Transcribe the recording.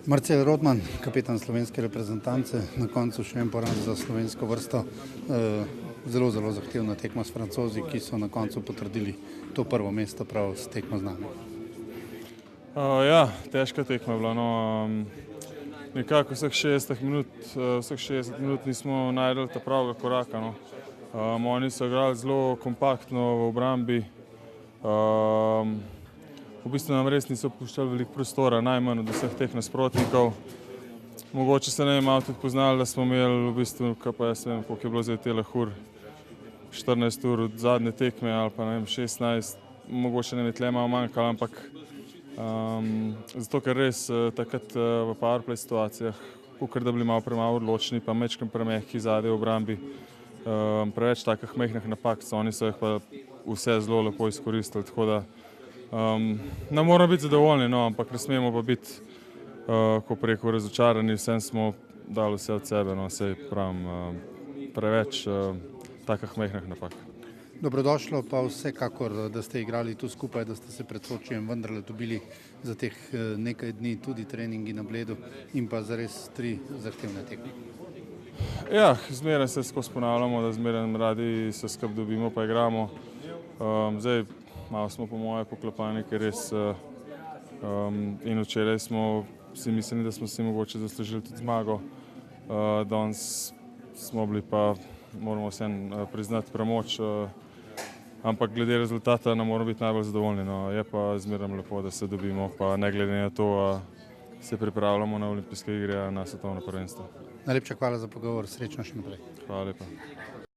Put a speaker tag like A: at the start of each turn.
A: Marcel Rodman, kapetan Slovenske reprezentance, na koncu še en poraz za slovensko vrsto. Zelo zahtevna tekma s Francozi, ki so na koncu potrdili to prvo mesto prav s tekmo z nami.
B: Ja, težka tekma je bila. Nekako vseh 60 minut nismo najdeli ta pravega koraka. Oni so igrali zelo kompaktno v obrambi. V bistvu nam res niso puščali veliko prostora, najmanj od vseh teh nasprotnikov. Mogoče se ne malo tudi poznali, da smo imeli v bistvu, pa jaz vem, koliko je bilo zdaj tele ur, 14 ur od zadnje tekme ali pa ne vem, 16, mogoče ne bi tle malo manjkalo, ampak zato, ker res takrat v powerplay situacijah, kakor da bili malo premalo odločni, pa mečkam premehki zadaj v obrambi, preveč takih mehkih napak, oni so jih pa vse zelo lepo izkoristili, tako da ne moramo biti zadovoljni, ampak ne smemo pa biti, ko preko razočarani, vsem smo dali vse od sebe, saj pravim, preveč takih mehkih napak.
A: Dobrodošlo pa vsekakor, da ste igrali tu skupaj, da ste se pred Sočijem vendarle dobili za teh nekaj dni tudi treningi na Bledu in pa zares 3 zahtevne tekme.
B: Ja, zmeraj se skozi ponavljamo, da zmeraj radi se skupaj dobimo pa igramo. Zdaj malo smo po moje poklopani, ker res in včeraj smo si mislili, da smo si mogoče zaslužili tudi zmago. Danes smo bili pa, moramo vseeno priznati, premoč, ampak glede rezultata ne moramo biti najbolj zadovoljni. Je pa zmeraj lepo, da se dobimo, pa ne glede na to, se pripravljamo na olimpijske igre, na svetovno prvenstvo.
A: Najlepša hvala za pogovor, srečno še naprej.
B: Hvala lepa.